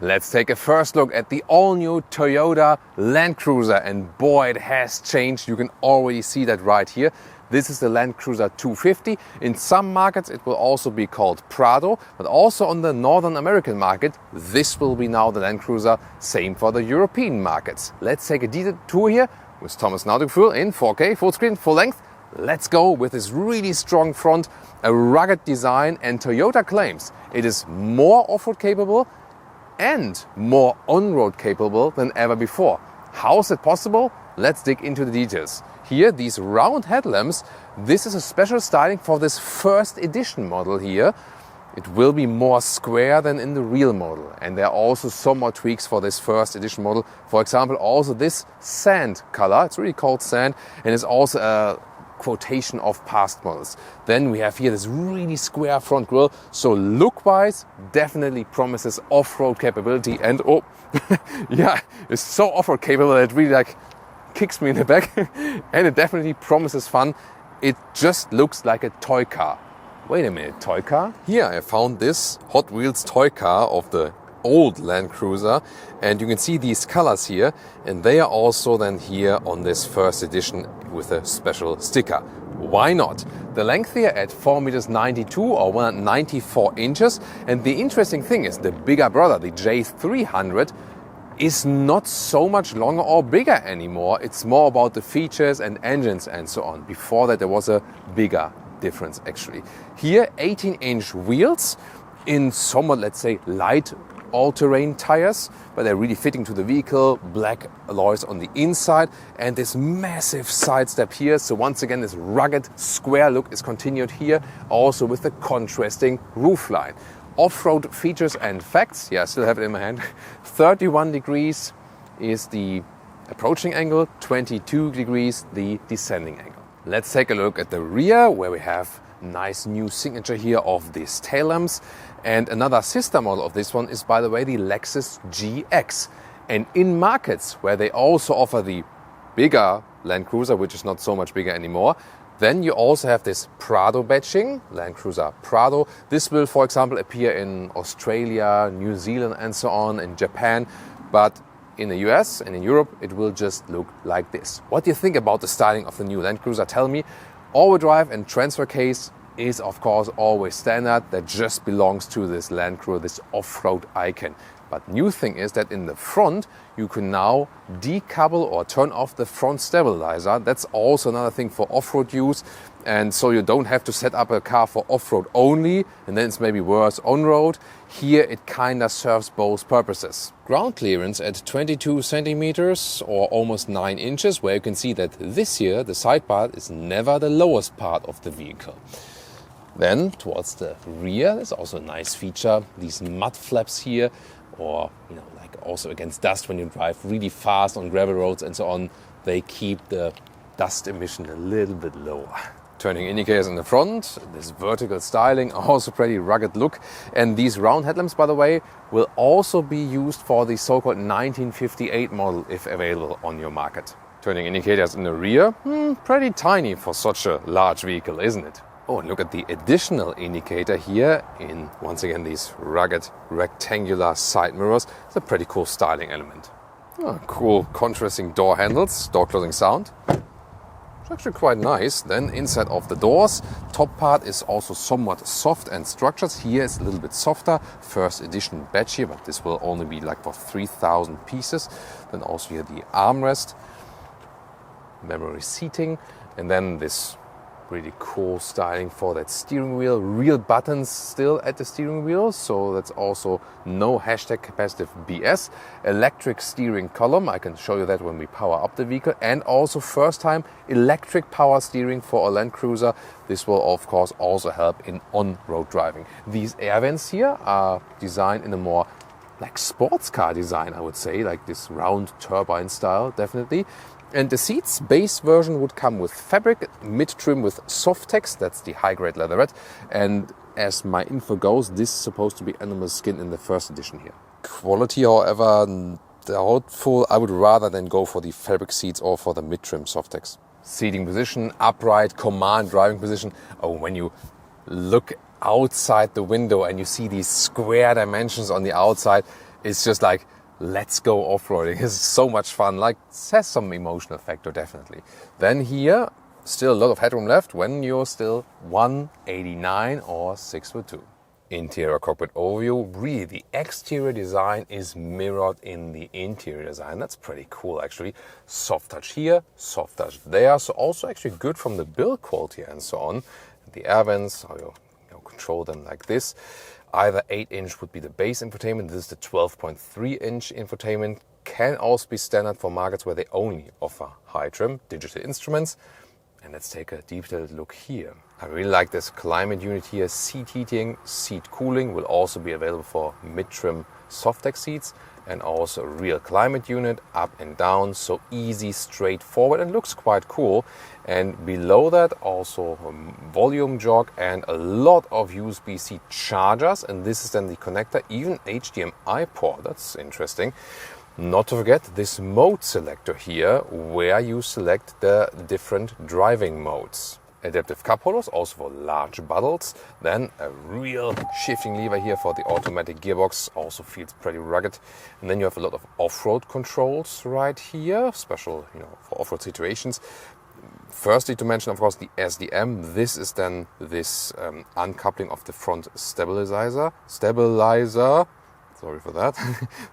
Let's take a first look at the all-new Toyota Land Cruiser, and boy, it has changed. You can already see that right here. This is the Land Cruiser 250. In some markets it will also be called Prado, but also on the Northern American market this will be now the Land Cruiser, same for the European markets. Let's take a detailed tour here with Thomas Autogefühl in 4K, full screen, full length. Let's go with this really strong front, a rugged design, and Toyota claims it is more off-road capable and more on-road capable than ever before. How is it possible? Let's dig into the details. Here, these round headlamps, this is a special styling for this first edition model here. It will be more square than in the real model, and there are also some more tweaks for this first edition model. For example, also this sand color, it's really called sand, and it's also a quotation of past models. Then we have here this really square front grille, so look-wise definitely promises off-road capability, and oh yeah, it's so off-road capable that it really kicks me in the back and it definitely promises fun. It just looks like a toy car. Wait a minute, toy car? Here I found this Hot Wheels toy car of the old Land Cruiser, and you can see these colors here, and they are also then here on this first edition with a special sticker. Why not? The length here at 4.92 meters or 194 inches, and the interesting thing is the bigger brother, the J300, is not so much longer or bigger anymore. It's more about the features and engines and so on. Before that there was a bigger difference actually. Here 18-inch wheels in somewhat, let's say, light all-terrain tires, but they're really fitting to the vehicle, black alloys on the inside, and this massive side step here. So once again, this rugged square look is continued here, also with the contrasting roofline. Off-road features and facts, yeah, I still have it in my hand. 31 degrees is the approaching angle, 22 degrees the descending angle. Let's take a look at the rear, where we have nice new signature here of these tail lamps. And another sister model of this one is, by the way, the Lexus GX. And in markets where they also offer the bigger Land Cruiser, which is not so much bigger anymore, then you also have this Prado badging, Land Cruiser Prado. This will, for example, appear in Australia, New Zealand and so on, in Japan. But in the US and in Europe, it will just look like this. What do you think about the styling of the new Land Cruiser? Tell me. All-wheel drive and transfer case is of course always standard. That just belongs to this Land Cruiser, this off-road icon. But new thing is that in the front you can now decouple or turn off the front stabilizer. That's also another thing for off-road use, and so you don't have to set up a car for off-road only and then it's maybe worse on-road. Here it kinda serves both purposes. Ground clearance at 22 centimeters or almost 9 inches, where you can see that this here the side part is never the lowest part of the vehicle. Then towards the rear, there's also a nice feature, these mud flaps here, or like also against dust when you drive really fast on gravel roads and so on, they keep the dust emission a little bit lower. Turning indicators in the front, this vertical styling, also pretty rugged look. And these round headlamps, by the way, will also be used for the so-called 1958 model if available on your market. Turning indicators in the rear, pretty tiny for such a large vehicle, isn't it? Oh, and look at the additional indicator here in, once again, these rugged rectangular side mirrors. It's a pretty cool styling element. Oh, cool contrasting door handles, door closing sound. It's actually quite nice. Then inside of the doors, top part is also somewhat soft and structured. Here it's a little bit softer. First edition badge here, but this will only be like for 3,000 pieces. Then also here the armrest, memory seating, and then this really cool styling for that steering wheel. Real buttons still at the steering wheel, so that's also no hashtag capacitive BS. Electric steering column, I can show you that when we power up the vehicle. And also first time electric power steering for a Land Cruiser. This will of course also help in on-road driving. These air vents here are designed in a more like sports car design, I would say, like this round turbine style, definitely. And the seats, base version would come with fabric, mid-trim with Softex, that's the high-grade leatherette. And as my info goes, this is supposed to be animal skin in the first edition here. Quality, however, doubtful. I would rather than go for the fabric seats or for the mid-trim Softex. Seating position, upright, command driving position. Oh, when you look outside the window and you see these square dimensions on the outside, it's just like, let's go off-roading. It's so much fun. Like, it has some emotional factor, definitely. Then here, still a lot of headroom left when you're still 189 or 6'2". Interior cockpit overview. Really, the exterior design is mirrored in the interior design. That's pretty cool, actually. Soft touch here, soft touch there. So also actually good from the build quality and so on. The air vents, how you control them like this. Either 8-inch would be the base infotainment. This is the 12.3-inch infotainment. Can also be standard for markets where they only offer high trim digital instruments. And let's take a detailed look here. I really like this climate unit here. Seat heating, seat cooling will also be available for mid-trim soft-deck seats, and also a real climate unit up and down, so easy, straightforward, and looks quite cool. And below that also a volume jog and a lot of USB-C chargers, and this is then the connector, even HDMI port. That's interesting. Not to forget this mode selector here, where you select the different driving modes. Adaptive cup holders, also for large bottles. Then a real shifting lever here for the automatic gearbox, also feels pretty rugged. And then you have a lot of off-road controls right here, special, for off-road situations. Firstly, to mention, of course, the SDM. This is then this uncoupling of the front stabilizer. Sorry for that.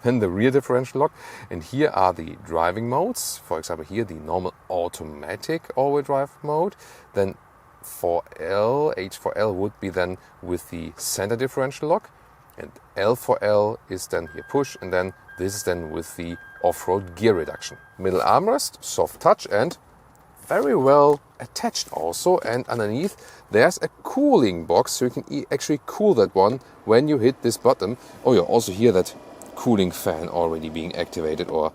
Then the rear differential lock. And here are the driving modes. For example, here the normal automatic all-wheel drive mode. Then 4L, H4L would be then with the center differential lock. And L4L is then here push. And then this is then with the off-road gear reduction. Middle armrest, soft touch, and very well attached also. And underneath there's a cooling box, so you can actually cool that one when you hit this button. Oh, you also hear that cooling fan already being activated or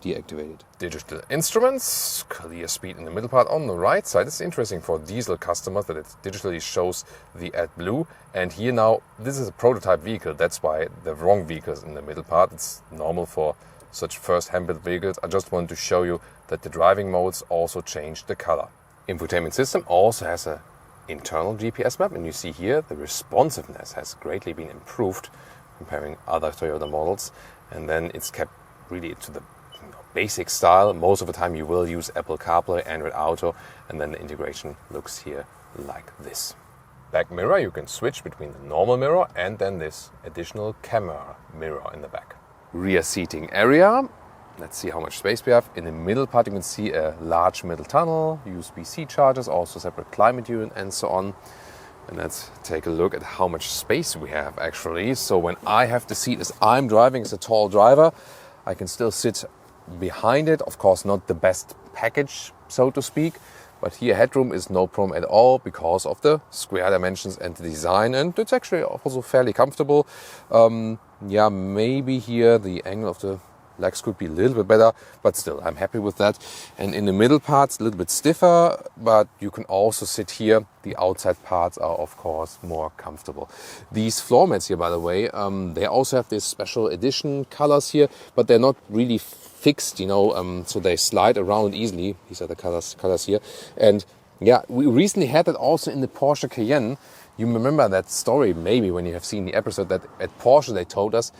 deactivated. Digital instruments, clear speed in the middle part. On the right side, it's interesting for diesel customers that it digitally shows the AdBlue. And here now, this is a prototype vehicle, that's why the wrong vehicle is in the middle part. It's normal for such first hand-built vehicles. I just wanted to show you that the driving modes also change the color. Infotainment system also has a internal GPS map, and you see here the responsiveness has greatly been improved comparing other Toyota models. And then it's kept really to the basic style. Most of the time you will use Apple CarPlay, Android Auto, and then the integration looks here like this. Back mirror, you can switch between the normal mirror and then this additional camera mirror in the back. Rear seating area. Let's see how much space we have. In the middle part you can see a large middle tunnel, USB-C chargers, also separate climate unit and so on. And let's take a look at how much space we have actually. So when I have the seat as I'm driving as a tall driver, I can still sit behind it. Of course not the best package, so to speak, but here headroom is no problem at all because of the square dimensions and the design, and it's actually also fairly comfortable. Maybe here the angle of the legs could be a little bit better, but still I'm happy with that. And in the middle parts a little bit stiffer, but you can also sit here. The outside parts are of course more comfortable. These floor mats here, by the way, they also have this special edition colors here, but they're not really fixed, so they slide around easily. These are the colors here. And yeah, we recently had that also in the Porsche Cayenne. You remember that story maybe when you have seen the episode that at Porsche they told us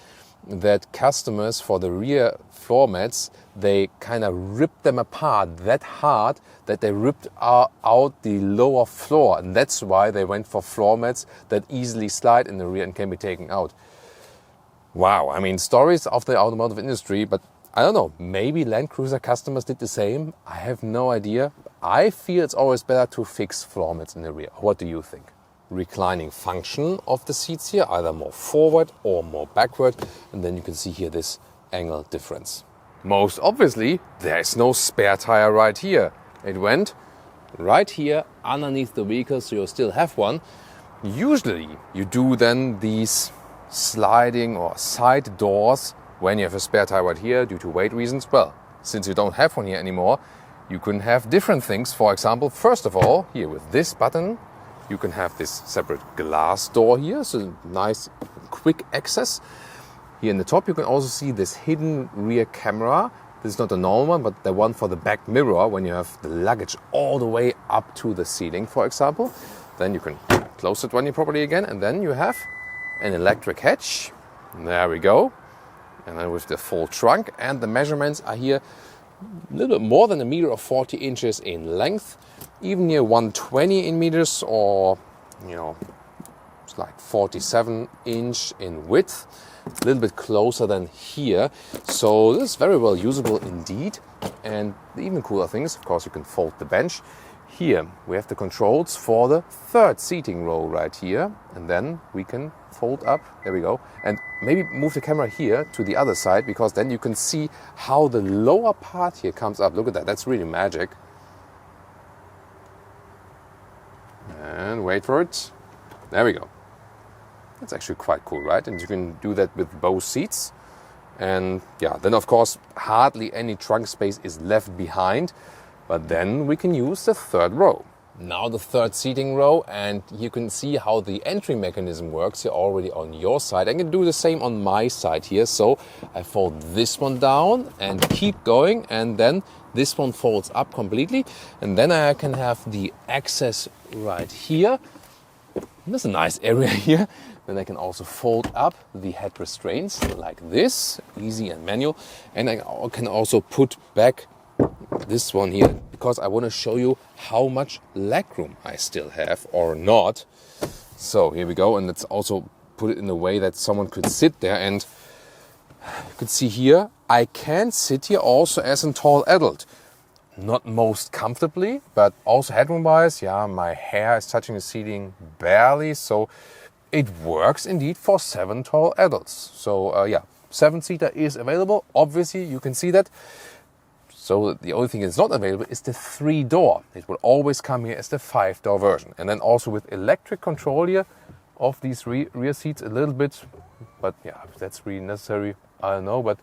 that customers for the rear floor mats, they kind of ripped them apart that hard that they ripped out the lower floor, and that's why they went for floor mats that easily slide in the rear and can be taken out. Wow, I mean, stories of the automotive industry, but I don't know, maybe Land Cruiser customers did the same. I have no idea. I feel it's always better to fix floor mats in the rear. What do you think? Reclining function of the seats here, either more forward or more backward, and then you can see here this angle difference. Most obviously, there is no spare tire right here. It went right here underneath the vehicle, so you still have one. Usually you do then these sliding or side doors when you have a spare tire right here due to weight reasons. Well, since you don't have one here anymore, you can have different things. For example, first of all, here with this button, you can have this separate glass door here, so nice quick access. Here in the top you can also see this hidden rear camera. This is not the normal one, but the one for the back mirror when you have the luggage all the way up to the ceiling, for example. Then you can close it when you properly again, and then you have an electric hatch. There we go. and then with the full trunk, and the measurements are here a little bit more than 1.40 meters in length, even near 120 in meters, or it's like 47 inch in width, a little bit closer than here. So this is very well usable indeed. And the even cooler thing is, of course, you can fold the bench. Here we have the controls for the third seating row right here, and then we can fold up, there we go, and maybe move the camera here to the other side, because then you can see how the lower part here comes up. Look at that, that's really magic. And wait for it, there we go. That's actually quite cool, right? And you can do that with both seats. And yeah, then of course hardly any trunk space is left behind, but then we can use the third row. Now the third seating row, and you can see how the entry mechanism works here already on your side. I can do the same on my side here. So I fold this one down and keep going, and then this one folds up completely, and then I can have the access right here. There's a nice area here. Then I can also fold up the head restraints like this, easy and manual. And I can also put back this one here, because I want to show you how much legroom I still have or not. So here we go, and let's also put it in a way that someone could sit there. And you can see here, I can sit here also as a tall adult. Not most comfortably, but also headroom wise, yeah, my hair is touching the seating barely, so it works indeed for 7 tall adults. So yeah, 7-seater is available. Obviously, you can see that. So the only thing that's not available is the 3-door. It will always come here as the 5-door version. And then also with electric control here of these rear seats a little bit. But yeah, if that's really necessary, I don't know. But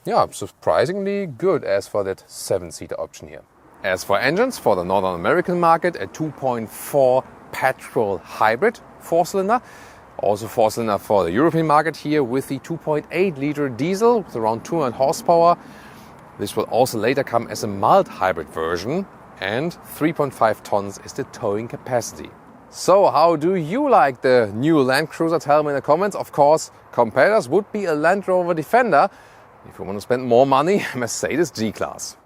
yeah, surprisingly good as for that 7-seater option here. As for engines, for the Northern American market, a 2.4 petrol hybrid 4-cylinder. Also 4-cylinder for the European market here with the 2.8 liter diesel with around 200 horsepower. This will also later come as a mild hybrid version, and 3.5 tons is the towing capacity. So how do you like the new Land Cruiser? Tell me in the comments. Of course, competitors would be a Land Rover Defender. If you want to spend more money, Mercedes G-Class.